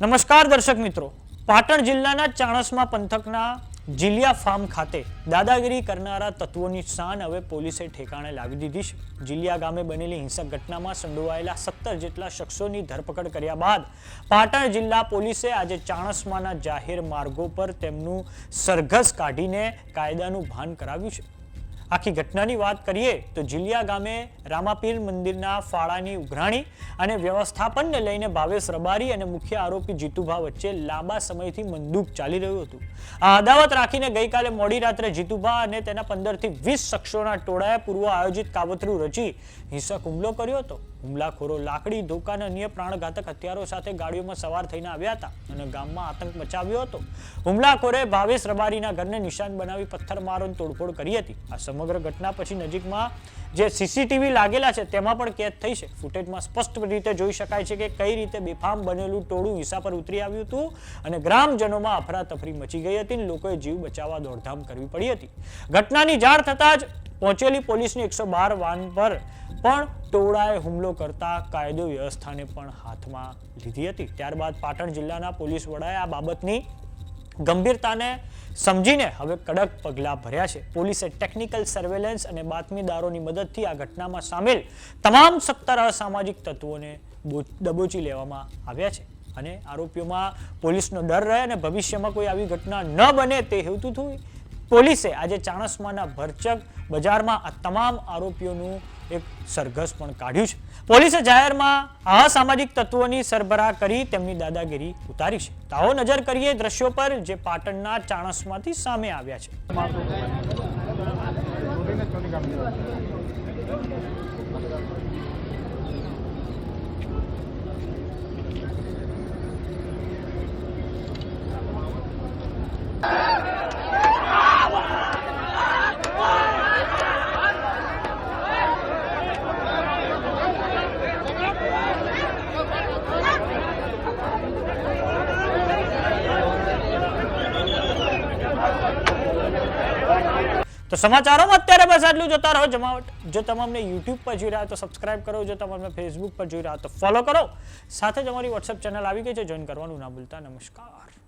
નમસ્કાર દર્શક મિત્રો, પાટણ જિલ્લાના ચાણસ્મા પંથકના જીલિયા ફાર્મ ખાતે દાદાગીરી કરનારા તત્વોની શાન હવે પોલીસે ઠેકાણે લાવી દીધી છે. જીલિયા ગામે બનેલી હિંસક ઘટનામાં સંડોવાયેલા 17 જેટલા શખ્સોની ધરપકડ કર્યા બાદ પાટણ જિલ્લા પોલીસે આજે ચાણસ્માના જાહેર માર્ગો પર તેમનું સરઘસ કાઢીને કાયદાનું ભાન કરાવ્યું છે. આખી ઘટનાની વાત કરીએ તો જીલિયા ગામે રામાપીર મંદિરના ફાળાની ઉઘરાણી અને વ્યવસ્થાપનને લઈને ભાવેશ રબારી અને મુખ્ય આરોપી જીતુભા વચ્ચે લાંબા સમયથી મંદુક ચાલી રહ્યું હતું. આ અદાવત રાખીને ગઈકાલે મોડી રાત્રે જીતુભા અને તેના 15 થી 20 શખ્સોના ટોળાએ પૂર્વ આયોજિત કાવતરું રચી હિંસક હુમલો કર્યો હતો. હુમલાખોરો લાકડી, ધોકા અને અન્ય પ્રાણઘાતક હથિયારો સાથે ગાડીઓમાં સવાર થઈને આવ્યા હતા અને ગામમાં આતંક મચાવ્યો હતો. હુમલાખોરે ભાવેશ રબારીના ઘરને નિશાન બનાવી પથ્થરમારો અને તોડફોડ કરી હતી. આ સમગ્ર ઘટના પછી નજીકમાં જે સીસીટીવી લાગેલા છે તેમાં પણ કેદ થઈ છે. ફૂટેજમાં સ્પષ્ટ રીતે જોઈ શકાય છે કે કઈ રીતે બેફામ બનેલું ટોળું હિંસા પર ઉતરી આવ્યું હતું અને ગ્રામજનોમાં અફરાતફરી મચી ગઈ હતી અને લોકોએ જીવ બચાવવા દોડધામ કરવી પડી હતી. ઘટનાની જાણ થતાં જ પહોંચેલી પોલીસની 112 વાન પર પણ ટોળાએ હુમલો કરતા કાયદો વ્યવસ્થાને પણ હાથમાં લીધી હતી. ત્યારબાદ પાટણ જિલ્લાના પોલીસ વડાએ આ બાબતની ગંભીરતાને સમજીને હવે કડક પગલાં ભર્યા છે. પોલીસે ટેકનિકલ સર્વેલન્સ અને બાતમીદારોની મદદથી આ ઘટનામાં સામેલ તમામ 17 અસામાજિક તત્વોને દબોચી લેવામાં આવ્યા છે અને આરોપીઓમાં પોલીસનો ડર રહે અને ભવિષ્યમાં કોઈ આવી ઘટના ન બને તે હેતુથી પોલીસે આજે ચાણસ્માના ભરચક બજારમાં આ તમામ આરોપીઓનું એક સરઘસ પણ કાઢ્યું છે. પોલીસે જાહેરમાં અસામાજિક તત્વોની સરભરા કરી તેમની દાદાગીરી ઉતારી છે. તો આવો નજર કરીએ દ્રશ્યો પર જે પાટણના ચાણસ્માથી સામે આવ્યા છે. તો સમાચારોમાં અત્યારે બસ આટલું. જોતા રહો જમાવટ. જો તમામને YouTube પર જોઈ રહ્યા તો સબસ્ક્રાઇબ કરો, જો તમને Facebook પર જોઈ રહ્યા તો ફોલો કરો. સાથે જ અમારી WhatsApp ચેનલ આવી ગઈ છે, જોઈન કરવાનું ના ભૂલતા. નમસ્કાર.